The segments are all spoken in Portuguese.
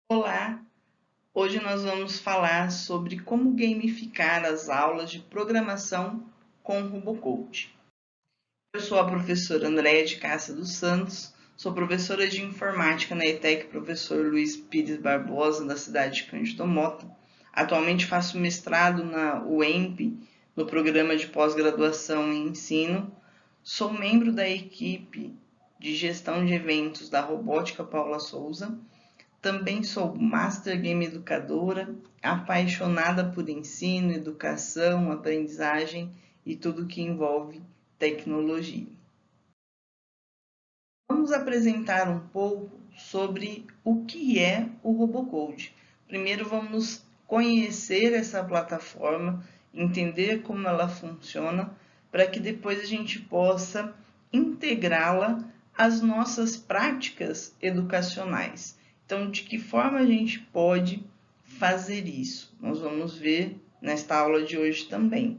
Olá! Hoje nós vamos falar sobre como gamificar as aulas de programação com o RoboCode. Eu sou a professora Andréia de Cássia dos Santos, sou professora de informática na ETEC Professor Luiz Pires Barbosa, da cidade de Cândido Mota. Atualmente faço mestrado na UEMP, no programa de pós-graduação em ensino. Sou membro da equipe de gestão de eventos da Robótica Paula Souza. Também sou Master Game Educadora, apaixonada por ensino, educação, aprendizagem e tudo que envolve tecnologia. Vamos apresentar um pouco sobre o que é o RoboCode. Primeiro vamos conhecer essa plataforma, entender como ela funciona, para que depois a gente possa integrá-la às nossas práticas educacionais. Então, de que forma a gente pode fazer isso? Nós vamos ver nesta aula de hoje também.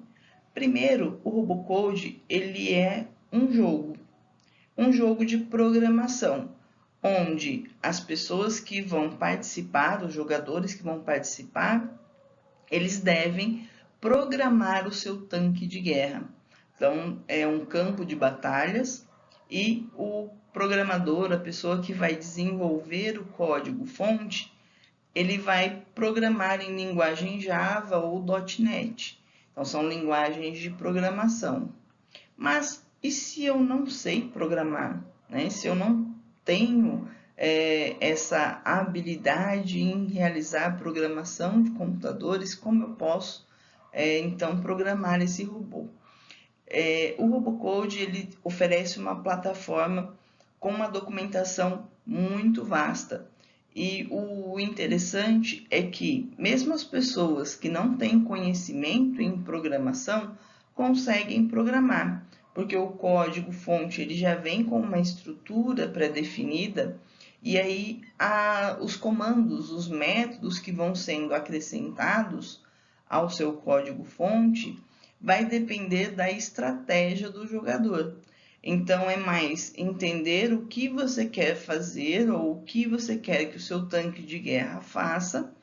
Primeiro, o RoboCode, ele é um jogo de programação, onde as pessoas que vão participar, os jogadores que vão participar, eles devem programar o seu tanque de guerra. Então, é um campo de batalhas e o programador, a pessoa que vai desenvolver o código-fonte, ele vai programar em linguagem Java ou .NET. Então, são linguagens de programação. Mas e se eu não sei programar? Né? Se eu não tenho essa habilidade em realizar programação de computadores, como eu posso então programar esse robô? O RoboCode ele oferece uma plataforma com uma documentação muito vasta. E o interessante é que, mesmo as pessoas que não têm conhecimento em programação, conseguem programar, porque o código-fonte ele já vem com uma estrutura pré-definida, e aí os comandos, os métodos que vão sendo acrescentados ao seu código-fonte, vai depender da estratégia do jogador. Então é mais entender o que você quer fazer ou o que você quer que o seu tanque de guerra faça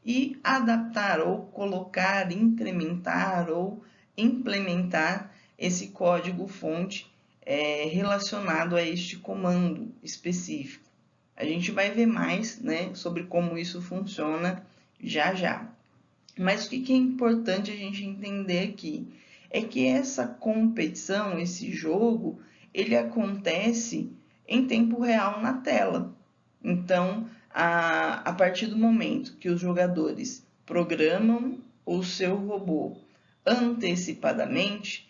e adaptar ou colocar, incrementar ou implementar esse código-fonte relacionado a este comando específico. A gente vai ver mais, né, sobre como isso funciona já já. Mas o que é importante a gente entender aqui é que essa competição, esse jogo, ele acontece em tempo real na tela. Então, a partir do momento que os jogadores programam o seu robô antecipadamente,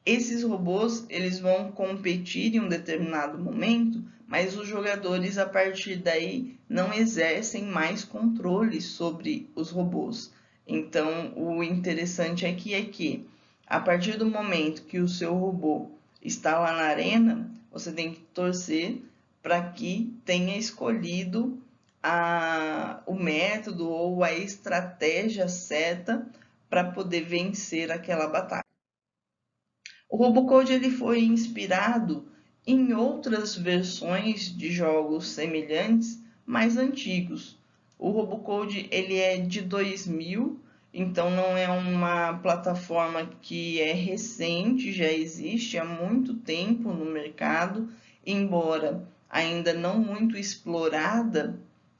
esses robôs eles vão competir em um determinado momento, mas os jogadores a partir daí não exercem mais controle sobre os robôs. Então, o interessante aqui é que a partir do momento que o seu robô está lá na arena, você tem que torcer para que tenha escolhido o método ou a estratégia certa para poder vencer aquela batalha. O RoboCode ele foi inspirado em outras versões de jogos semelhantes, mais antigos. O RoboCode ele é de 2000, então não é uma plataforma que é recente, já existe há muito tempo no mercado, embora ainda não muito explorada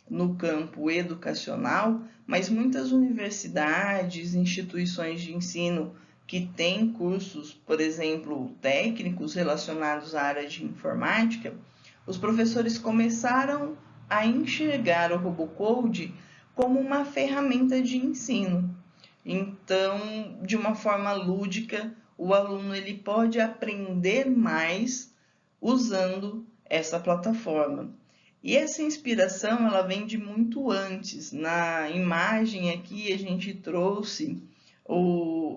no campo educacional, mas muitas universidades, instituições de ensino que têm cursos, por exemplo, técnicos relacionados à área de informática, os professores começaram a enxergar o RoboCode como uma ferramenta de ensino. Então, de uma forma lúdica, o aluno ele pode aprender mais usando essa plataforma. E essa inspiração ela vem de muito antes. Na imagem aqui a gente trouxe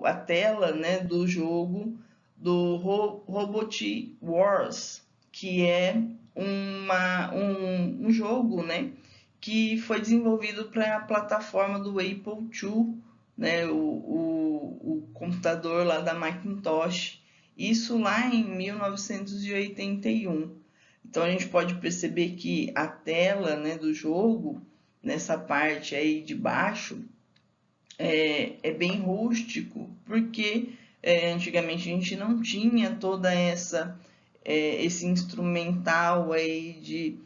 a tela, né, do jogo do Robot Wars, que é um jogo, né, que foi desenvolvido para a plataforma do Apple II, né, o computador lá da Macintosh, isso lá em 1981. Então a gente pode perceber que a tela, né, do jogo nessa parte aí de baixo, é bem rústico, porque antigamente a gente não tinha toda esse instrumental aí de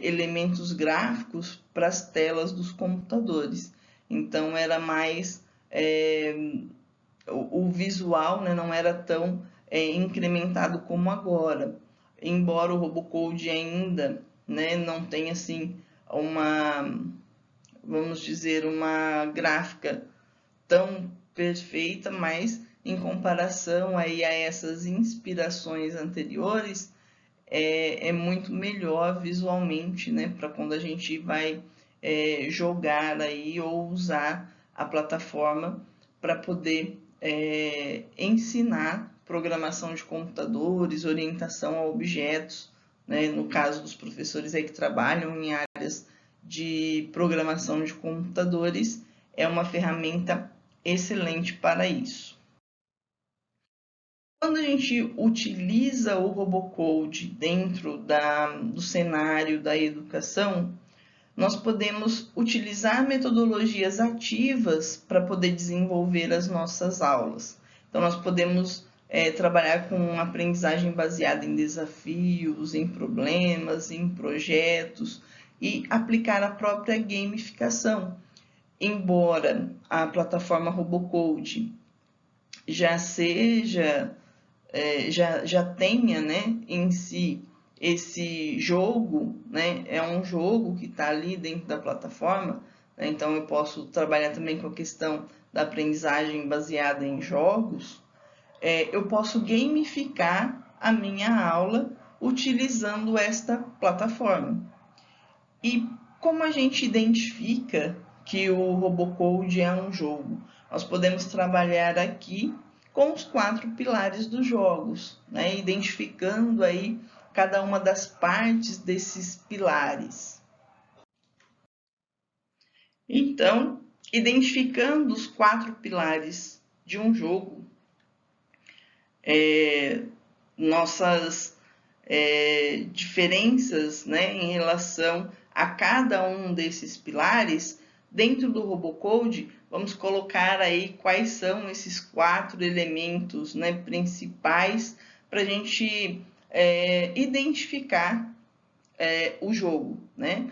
elementos gráficos para as telas dos computadores. Então era mais o visual, né, não era tão incrementado como agora. Embora o Robocode ainda, né, não tenha assim vamos dizer, uma gráfica tão perfeita, mas em comparação aí a essas inspirações anteriores, é muito melhor visualmente, né, para quando a gente vai jogar aí ou usar a plataforma para poder ensinar programação de computadores, orientação a objetos, né, no caso dos professores aí que trabalham em áreas de programação de computadores, é uma ferramenta excelente para isso. Quando a gente utiliza o Robocode dentro do cenário da educação, nós podemos utilizar metodologias ativas para poder desenvolver as nossas aulas. Então, nós podemos trabalhar com aprendizagem baseada em desafios, em problemas, em projetos e aplicar a própria gamificação. Embora a plataforma Robocode já tenha, né, em si esse jogo, né, é um jogo que está ali dentro da plataforma, né, então eu posso trabalhar também com a questão da aprendizagem baseada em jogos, eu posso gamificar a minha aula utilizando esta plataforma. E como a gente identifica que o Robocode é um jogo? Nós podemos trabalhar aqui com os 4 pilares dos jogos, né? Identificando aí cada uma das partes desses pilares. Então, identificando os 4 pilares de um jogo, nossas diferenças, né, em relação a cada um desses pilares, dentro do Robocode, vamos colocar aí quais são esses 4 elementos, né, principais para a gente identificar o jogo, né,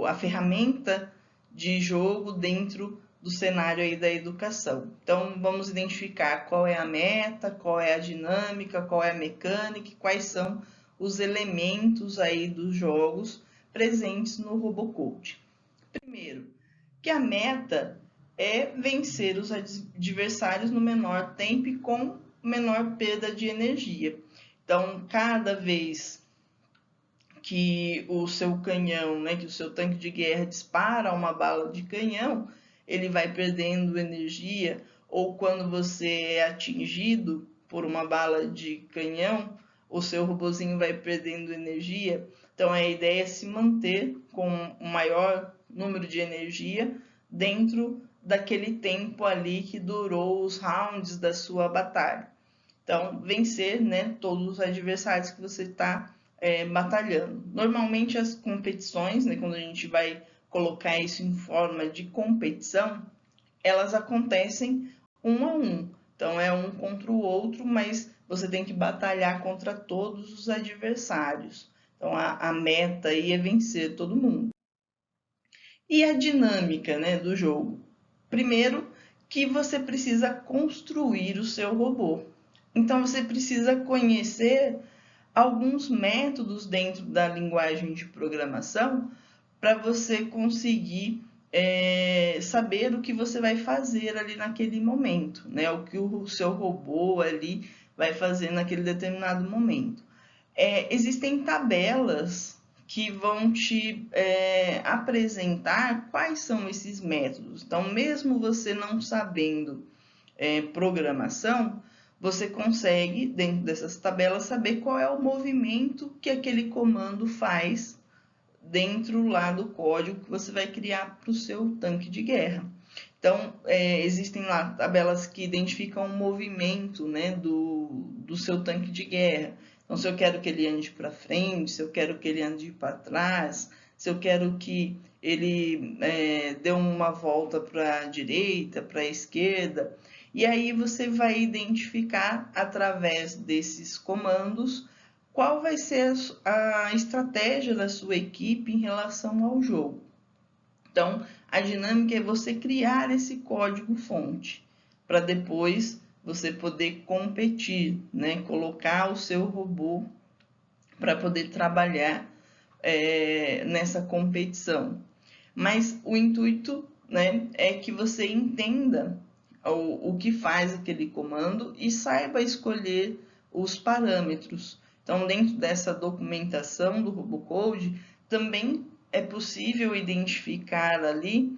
a ferramenta de jogo dentro do cenário aí da educação. Então, vamos identificar qual é a meta, qual é a dinâmica, qual é a mecânica, quais são os elementos aí dos jogos presentes no Robocode. Primeiro, que a meta é vencer os adversários no menor tempo e com menor perda de energia. Então, cada vez que o seu canhão, né, que o seu tanque de guerra dispara uma bala de canhão, ele vai perdendo energia, ou quando você é atingido por uma bala de canhão, o seu robozinho vai perdendo energia. Então a ideia é se manter com o maior número de energia dentro daquele tempo ali que durou os rounds da sua batalha. Então, vencer, né, todos os adversários que você está batalhando. Normalmente as competições, né, quando a gente vai colocar isso em forma de competição, elas acontecem 1 a 1. Então é um contra o outro, mas você tem que batalhar contra todos os adversários. Então a meta aí é vencer todo mundo. E a dinâmica, né, do jogo? Primeiro, que você precisa construir o seu robô. Então você precisa conhecer alguns métodos dentro da linguagem de programação para você conseguir saber o que você vai fazer ali naquele momento, né? O que o seu robô ali vai fazer naquele determinado momento. Existem tabelas que vão te apresentar quais são esses métodos. Então, mesmo você não sabendo programação, você consegue, dentro dessas tabelas, saber qual é o movimento que aquele comando faz dentro lá do código que você vai criar para o seu tanque de guerra. Então, existem lá tabelas que identificam o movimento, né, do seu tanque de guerra. Então, se eu quero que ele ande para frente, se eu quero que ele ande para trás, se eu quero que ele deu uma volta para a direita, para a esquerda, e aí você vai identificar através desses comandos qual vai ser a estratégia da sua equipe em relação ao jogo. Então, a dinâmica é você criar esse código-fonte para depois você poder competir, né? Colocar o seu robô para poder trabalhar nessa competição. Mas o intuito, né, é que você entenda o que faz aquele comando e saiba escolher os parâmetros. Então, dentro dessa documentação do Robocode, também é possível identificar ali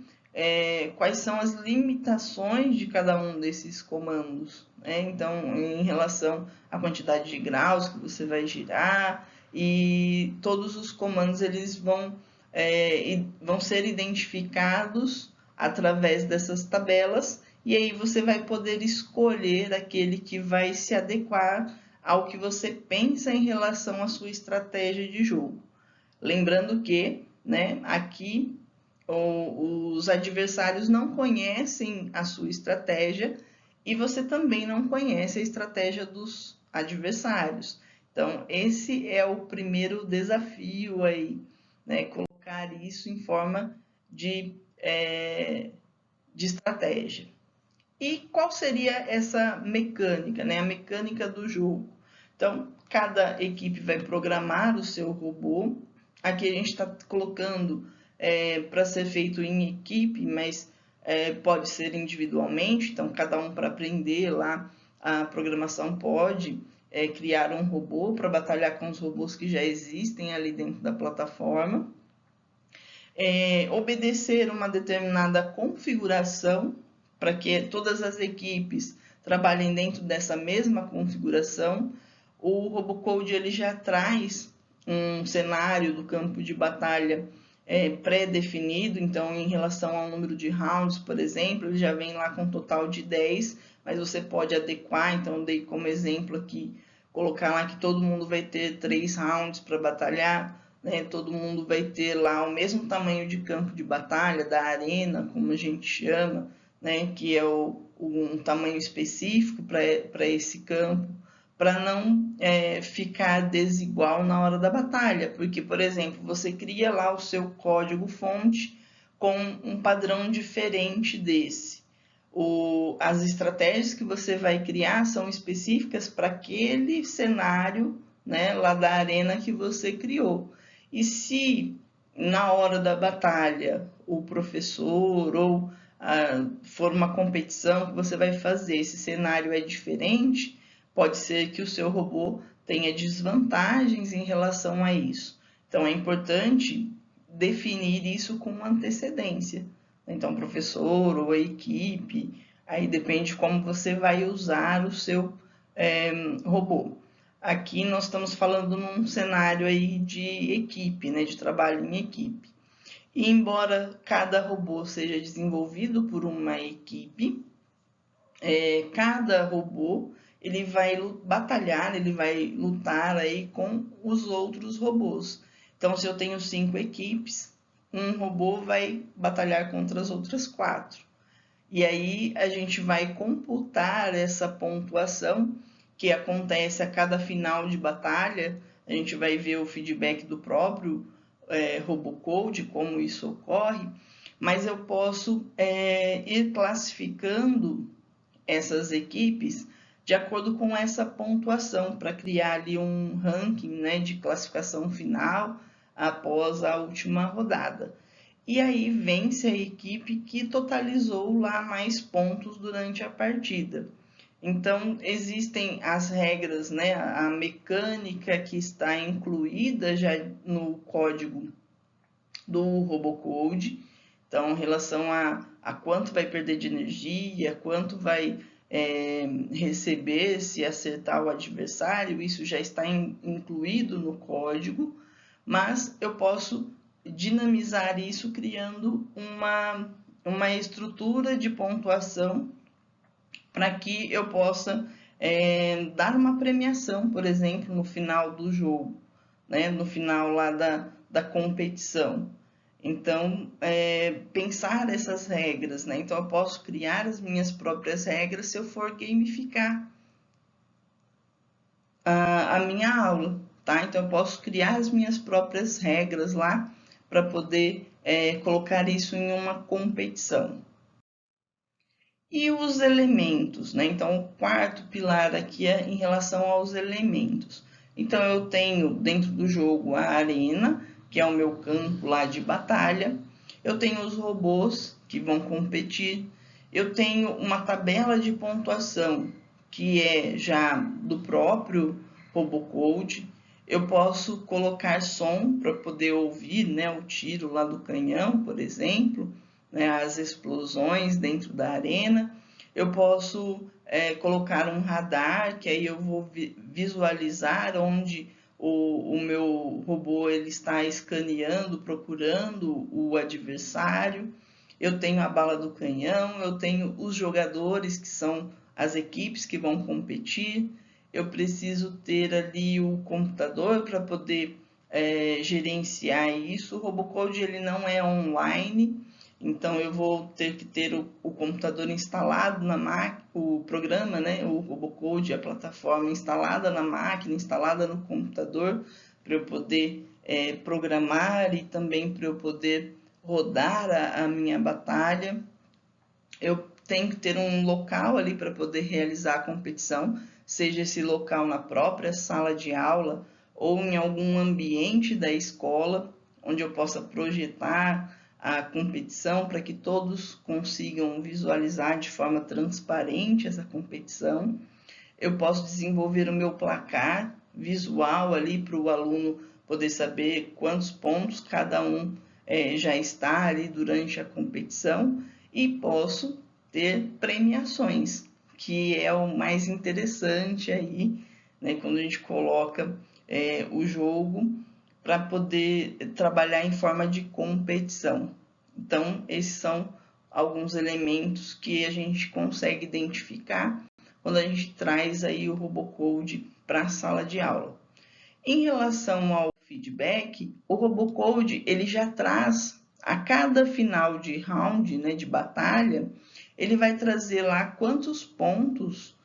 quais são as limitações de cada um desses comandos. Né? Então, em relação à quantidade de graus que você vai girar, e todos os comandos eles vão ser identificados através dessas tabelas, e aí você vai poder escolher aquele que vai se adequar ao que você pensa em relação à sua estratégia de jogo. Lembrando que, né, aqui os adversários não conhecem a sua estratégia e você também não conhece a estratégia dos adversários. Então, esse é o primeiro desafio aí, né, colocar isso em forma de estratégia. E qual seria essa mecânica, né? A mecânica do jogo. Então, cada equipe vai programar o seu robô. Aqui a gente está colocando para ser feito em equipe, mas pode ser individualmente. Então, cada um para aprender lá a programação pode criar um robô para batalhar com os robôs que já existem ali dentro da plataforma. Obedecer uma determinada configuração para que todas as equipes trabalhem dentro dessa mesma configuração. O Robocode ele já traz um cenário do campo de batalha pré-definido, então em relação ao número de rounds, por exemplo, ele já vem lá com um total de 10, mas você pode adequar, então eu dei como exemplo aqui, colocar lá que todo mundo vai ter 3 rounds para batalhar, né? Todo mundo vai ter lá o mesmo tamanho de campo de batalha, da arena, como a gente chama, né? Que é um tamanho específico para esse campo, para não ficar desigual na hora da batalha, porque, por exemplo, você cria lá o seu código-fonte com um padrão diferente desse. As estratégias que você vai criar são específicas para aquele cenário, né, lá da arena que você criou. E se na hora da batalha o professor ou for uma competição que você vai fazer, esse cenário é diferente, pode ser que o seu robô tenha desvantagens em relação a isso. Então, é importante definir isso com antecedência. Então, professor ou a equipe, aí depende de como você vai usar o seu robô. Aqui nós estamos falando num cenário aí de equipe, né, de trabalho em equipe. E embora cada robô seja desenvolvido por uma equipe, cada robô ele vai batalhar, ele vai lutar aí com os outros robôs. Então, se eu tenho 5 equipes, um robô vai batalhar contra as outras 4. E aí a gente vai computar essa pontuação que acontece a cada final de batalha. A gente vai ver o feedback do próprio Robocode, como isso ocorre, mas eu posso ir classificando essas equipes de acordo com essa pontuação para criar ali um ranking, né, de classificação final após a última rodada. E aí vence a equipe que totalizou lá mais pontos durante a partida. Então, existem as regras, né, a mecânica que está incluída já no código do Robocode. Então, em relação a quanto vai perder de energia, quanto vai receber se acertar o adversário, isso já está incluído no código, mas eu posso dinamizar isso criando uma estrutura de pontuação para que eu possa dar uma premiação, por exemplo, no final do jogo, né? No final lá da competição. Então, pensar essas regras, né? Então, eu posso criar as minhas próprias regras se eu for gamificar a minha aula, tá? Então, eu posso criar as minhas próprias regras lá para poder colocar isso em uma competição. E os elementos, né? Então, o quarto pilar aqui é em relação aos elementos. Então, eu tenho dentro do jogo a arena, que é o meu campo lá de batalha. Eu tenho os robôs que vão competir. Eu tenho uma tabela de pontuação, que é já do próprio RoboCode. Eu posso colocar som para poder ouvir, né, o tiro lá do canhão, por exemplo, né, as explosões dentro da arena. Eu posso colocar um radar, que aí eu vou visualizar onde o meu robô ele está escaneando, procurando o adversário. Eu tenho a bala do canhão, eu tenho os jogadores, que são as equipes que vão competir. Eu preciso ter ali o computador para poder gerenciar isso. O RoboCode ele não é online, então eu vou ter que ter o computador instalado na máquina, o programa, né, o RoboCode, a plataforma instalada na máquina, instalada no computador, para eu poder programar e também para eu poder rodar a minha batalha. Eu tenho que ter um local ali para poder realizar a competição, seja esse local na própria sala de aula ou em algum ambiente da escola, onde eu possa projetar a competição para que todos consigam visualizar de forma transparente essa competição. Eu posso desenvolver o meu placar visual ali para o aluno poder saber quantos pontos cada um já está ali durante a competição, e posso ter premiações, que é o mais interessante aí, né, quando a gente coloca o jogo para poder trabalhar em forma de competição. Então, esses são alguns elementos que a gente consegue identificar quando a gente traz aí o RoboCode para a sala de aula. Em relação ao feedback, o RoboCode ele já traz a cada final de round, né, de batalha, ele vai trazer lá quantos pontos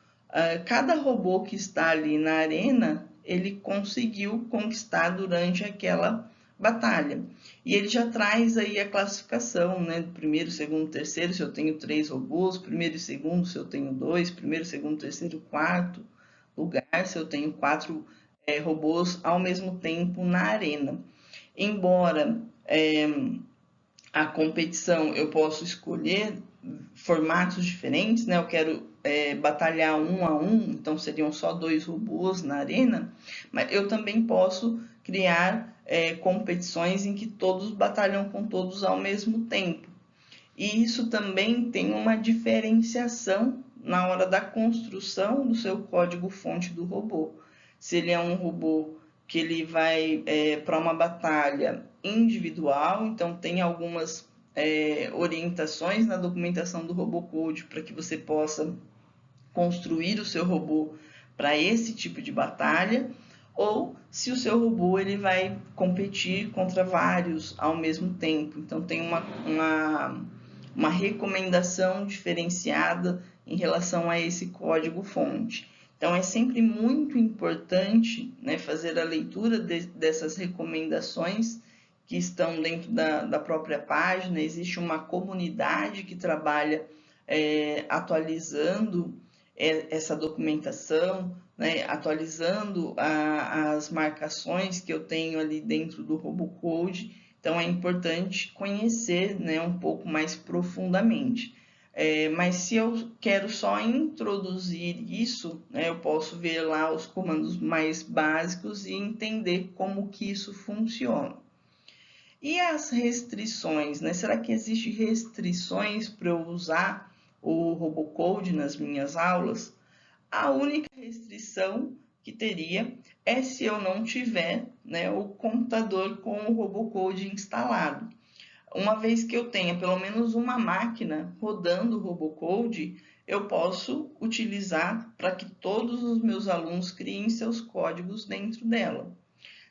cada robô que está ali na arena ele conseguiu conquistar durante aquela batalha. E ele já traz aí a classificação, né, do primeiro, segundo, terceiro, se eu tenho 3 robôs, primeiro e segundo, se eu tenho 2, primeiro, segundo, terceiro, quarto lugar, se eu tenho 4 robôs ao mesmo tempo na arena. Embora a competição eu posso escolher formatos diferentes, né? Eu quero batalhar 1 a 1, então seriam só 2 robôs na arena, mas eu também posso criar competições em que todos batalham com todos ao mesmo tempo. E isso também tem uma diferenciação na hora da construção do seu código-fonte do robô. Se ele é um robô que ele vai para uma batalha individual, então tem algumas orientações na documentação do RoboCode para que você possa construir o seu robô para esse tipo de batalha, ou se o seu robô ele vai competir contra vários ao mesmo tempo. Então tem uma recomendação diferenciada em relação a esse código-fonte. Então é sempre muito importante, né, fazer a leitura dessas recomendações que estão dentro da própria página. Existe uma comunidade que trabalha atualizando essa documentação, né, atualizando as marcações que eu tenho ali dentro do RoboCode. Então é importante conhecer, né, um pouco mais profundamente. Mas se eu quero só introduzir isso, né, eu posso ver lá os comandos mais básicos e entender como que isso funciona. E as restrições, né? Será que existem restrições para eu usar o RoboCode nas minhas aulas? A única restrição que teria é se eu não tiver, né, o computador com o RoboCode instalado. Uma vez que eu tenha pelo menos uma máquina rodando o RoboCode, eu posso utilizar para que todos os meus alunos criem seus códigos dentro dela.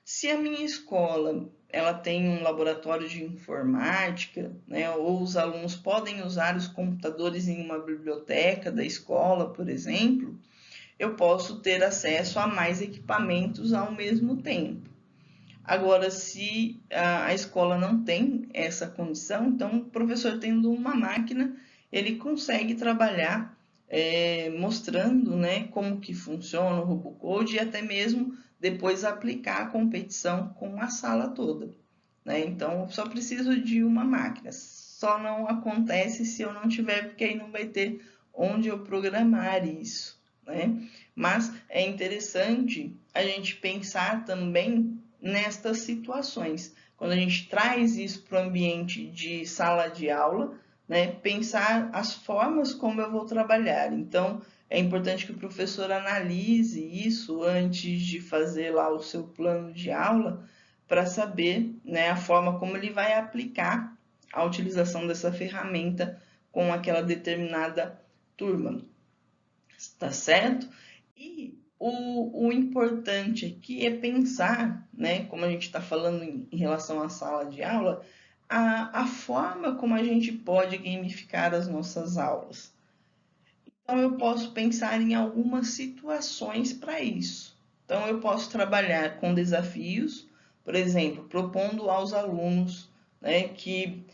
Se a minha escola ela tem um laboratório de informática, né, ou os alunos podem usar os computadores em uma biblioteca da escola, por exemplo, eu posso ter acesso a mais equipamentos ao mesmo tempo. Agora, se a escola não tem essa condição, então o professor tendo uma máquina, ele consegue trabalhar mostrando, né, como que funciona o RoboCode e até mesmo depois aplicar a competição com a sala toda. Né? Então, eu só preciso de uma máquina. Só não acontece se eu não tiver, porque aí não vai ter onde eu programar isso. Né? Mas é interessante a gente pensar também nestas situações. Quando a gente traz isso para o ambiente de sala de aula, né, pensar as formas como eu vou trabalhar. Então, é importante que o professor analise isso antes de fazer lá o seu plano de aula, para saber, né, a forma como ele vai aplicar a utilização dessa ferramenta com aquela determinada turma. Está certo? E o importante aqui é pensar, né, como a gente está falando em relação à sala de aula, a forma como a gente pode gamificar as nossas aulas. Então, eu posso pensar em algumas situações para isso. Então, eu posso trabalhar com desafios, por exemplo, propondo aos alunos, né, que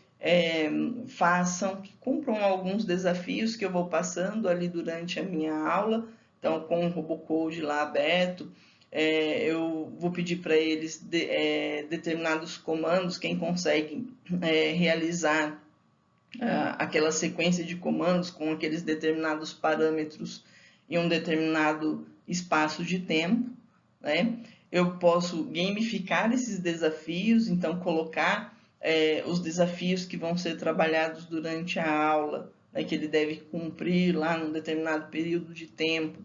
que cumpram alguns desafios que eu vou passando ali durante a minha aula. Então, com o RoboCode lá aberto, eu vou pedir para eles determinados comandos, quem consegue realizar aquela sequência de comandos com aqueles determinados parâmetros em um determinado espaço de tempo, né? Eu posso gamificar esses desafios, então colocar os desafios que vão ser trabalhados durante a aula, né, que ele deve cumprir lá num determinado período de tempo,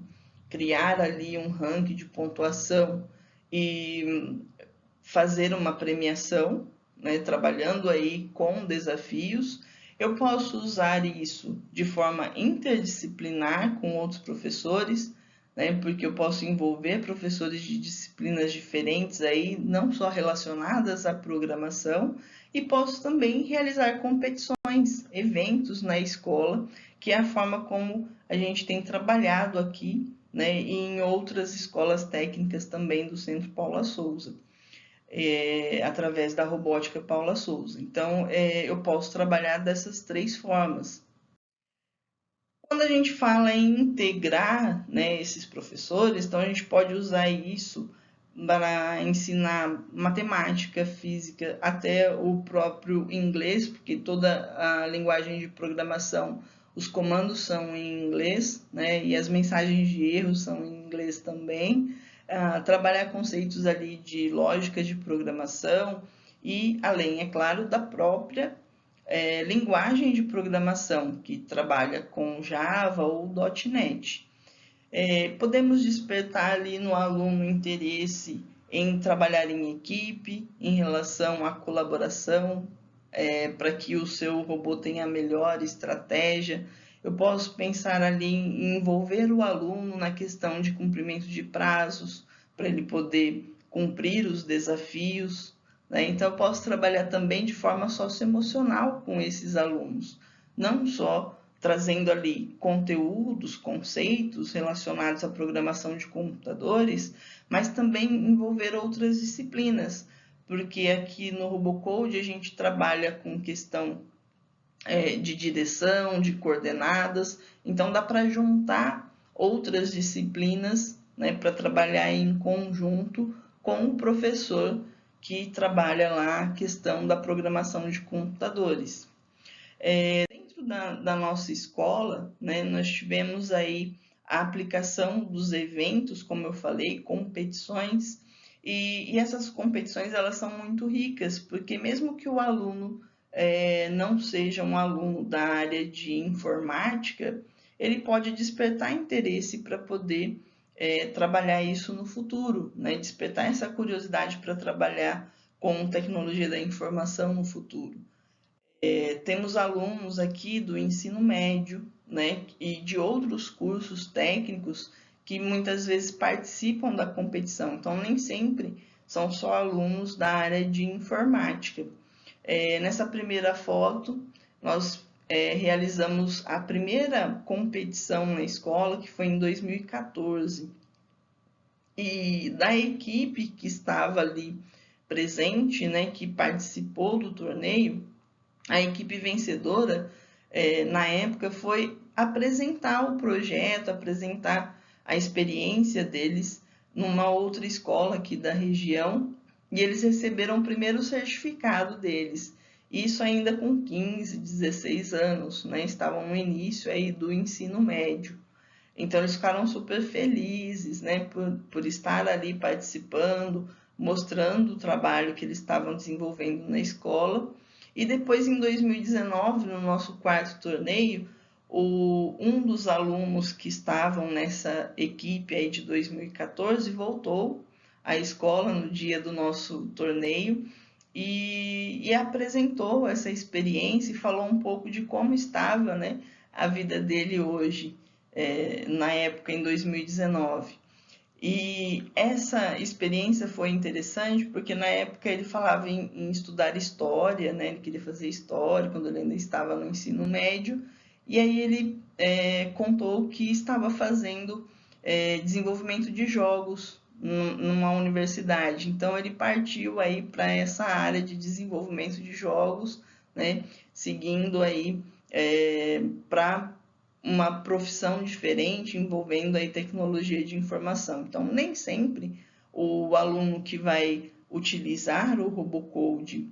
criar ali um ranking de pontuação e fazer uma premiação, né, trabalhando aí com desafios. Eu posso usar isso de forma interdisciplinar com outros professores, né, porque eu posso envolver professores de disciplinas diferentes aí, não só relacionadas à programação, e posso também realizar competições, eventos na escola, que é a forma como a gente tem trabalhado aqui, né, e em outras escolas técnicas também do Centro Paula Souza. Através da robótica Paula Souza. Então, eu posso trabalhar dessas três formas. Quando a gente fala em integrar, né, esses professores, então a gente pode usar isso para ensinar matemática, física, até o próprio inglês, porque toda a linguagem de programação, os comandos são em inglês, né, e as mensagens de erro são em inglês também. Trabalhar conceitos ali de lógica de programação e além, é claro, da própria linguagem de programação, que trabalha com Java ou .NET. Podemos despertar ali no aluno interesse em trabalhar em equipe, em relação à colaboração, para que o seu robô tenha a melhor estratégia. Eu posso pensar ali em envolver o aluno na questão de cumprimento de prazos, para ele poder cumprir os desafios. Né? Então, eu posso trabalhar também de forma socioemocional com esses alunos, não só trazendo ali conteúdos, conceitos relacionados à programação de computadores, mas também envolver outras disciplinas, porque aqui no RoboCode a gente trabalha com questão de direção, de coordenadas, então dá para juntar outras disciplinas, né, para trabalhar em conjunto com o professor que trabalha lá a questão da programação de computadores. Dentro da nossa escola, né, nós tivemos aí a aplicação dos eventos, como eu falei, competições, e essas competições elas são muito ricas, porque mesmo que o aluno não seja um aluno da área de informática, ele pode despertar interesse para poder trabalhar isso no futuro, né? Despertar essa curiosidade para trabalhar com tecnologia da informação no futuro. Temos alunos aqui do ensino médio, né, e de outros cursos técnicos que muitas vezes participam da competição. Então, nem sempre são só alunos da área de informática. Nessa primeira foto, nós realizamos a primeira competição na escola, que foi em 2014. E da equipe que estava ali presente, né, que participou do torneio, a equipe vencedora, na época, foi apresentar o projeto, apresentar a experiência deles numa outra escola aqui da região, e eles receberam o primeiro certificado deles. Isso ainda com 15, 16 anos, né? Estavam no início aí do ensino médio. Então, eles ficaram super felizes, né? Por estar ali participando, mostrando o trabalho que eles estavam desenvolvendo na escola. E depois, em 2019, no nosso quarto torneio, um dos alunos que estavam nessa equipe aí de 2014 voltou à escola no dia do nosso torneio e apresentou essa experiência e falou um pouco de como estava, né, a vida dele hoje, na época, em 2019. E essa experiência foi interessante porque na época ele falava em estudar história, né? Ele queria fazer história quando ele ainda estava no ensino médio. E aí ele contou que estava fazendo desenvolvimento de jogos numa universidade. Então ele partiu aí para essa área de desenvolvimento de jogos, né? Seguindo aí para uma profissão diferente envolvendo aí tecnologia de informação. Então, nem sempre o aluno que vai utilizar o RoboCode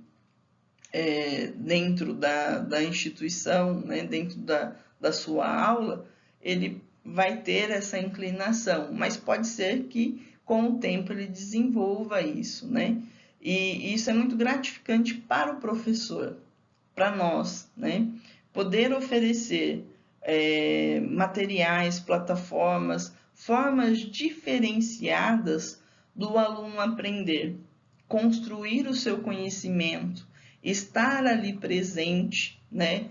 dentro da instituição, né, dentro da sua aula, ele vai ter essa inclinação, mas pode ser que com o tempo ele desenvolva isso, né? E isso é muito gratificante para o professor, para nós, né? Poder oferecer materiais, plataformas, formas diferenciadas do aluno aprender, construir o seu conhecimento, estar ali presente, né?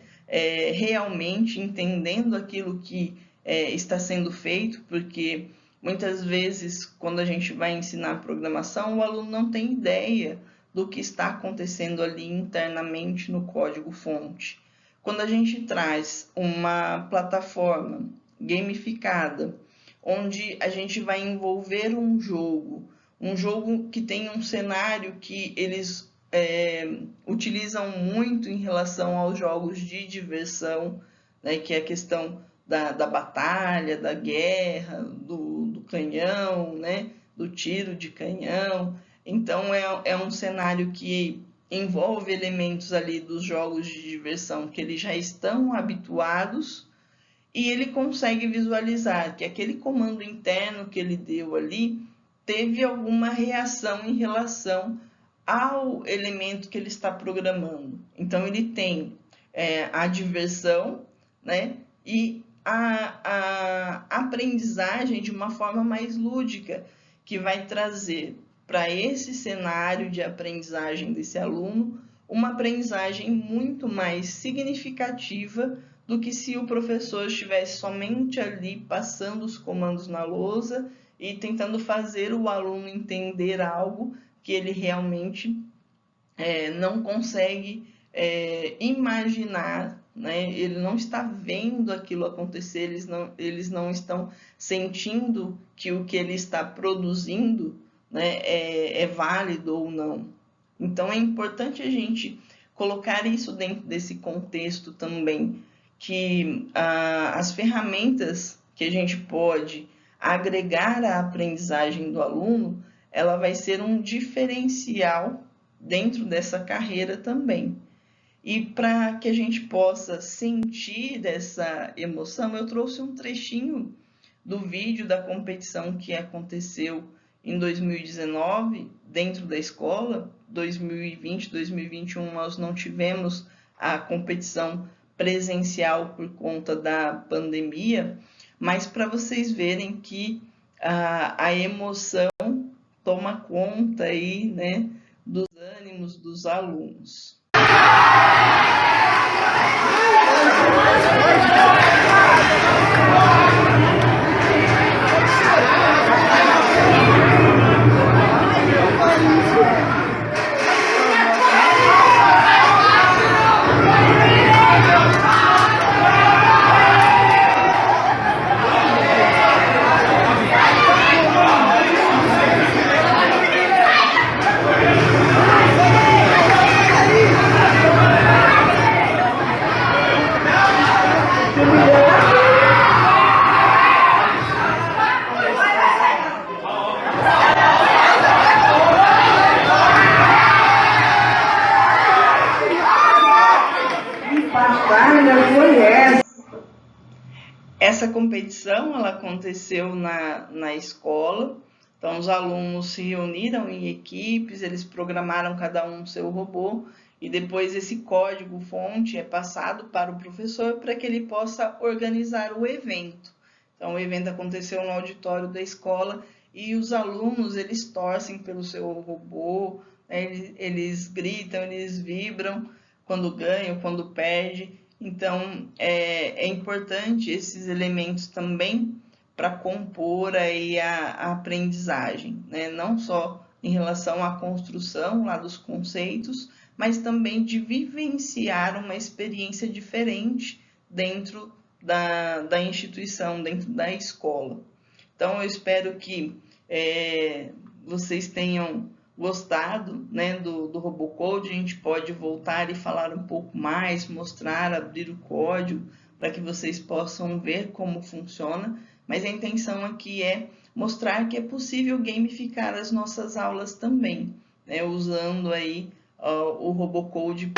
Realmente entendendo aquilo que está sendo feito, porque muitas vezes, quando a gente vai ensinar programação, o aluno não tem ideia do que está acontecendo ali internamente no código-fonte. Quando a gente traz uma plataforma gamificada, onde a gente vai envolver um jogo que tem um cenário que eles utilizam muito em relação aos jogos de diversão, né, que é a questão da batalha, da guerra, do canhão, né, do tiro de canhão. Então, é um cenário que envolve elementos ali dos jogos de diversão que eles já estão habituados e ele consegue visualizar que aquele comando interno que ele deu ali teve alguma reação em relação ao elemento que ele está programando. Então, ele tem a diversão, né, e a aprendizagem de uma forma mais lúdica, que vai trazer para esse cenário de aprendizagem desse aluno uma aprendizagem muito mais significativa do que se o professor estivesse somente ali passando os comandos na lousa e tentando fazer o aluno entender algo que ele realmente não consegue imaginar, né? Ele não está vendo aquilo acontecer, eles não estão sentindo que o que ele está produzindo, né, é válido ou não. Então, é importante a gente colocar isso dentro desse contexto também, que as ferramentas que a gente pode agregar à aprendizagem do aluno, ela vai ser um diferencial dentro dessa carreira também. E para que a gente possa sentir essa emoção, eu trouxe um trechinho do vídeo da competição que aconteceu em 2019, dentro da escola. 2020, 2021, nós não tivemos a competição presencial por conta da pandemia, mas para vocês verem que a emoção toma conta aí, né, dos ânimos dos alunos. Essa competição ela aconteceu na escola, então os alunos se reuniram em equipes, eles programaram cada um seu robô e depois esse código-fonte é passado para o professor para que ele possa organizar o evento. Então o evento aconteceu no auditório da escola e os alunos eles torcem pelo seu robô, né? Eles gritam, eles vibram quando ganham, quando perdem. Então, é importante esses elementos também para compor aí a aprendizagem, né? Não só em relação à construção lá dos conceitos, mas também de vivenciar uma experiência diferente dentro da instituição, dentro da escola. Então, eu espero que vocês tenham gostado, né, do RoboCode. A gente pode voltar e falar um pouco mais, mostrar, abrir o código para que vocês possam ver como funciona, mas a intenção aqui é mostrar que é possível gamificar as nossas aulas também, né, usando aí o RoboCode.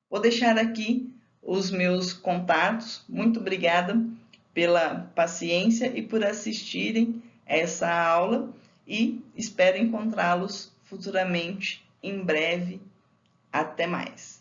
Vou deixar aqui os meus contatos. Muito obrigada pela paciência e por assistirem essa aula e espero encontrá-los futuramente, em breve. Até mais!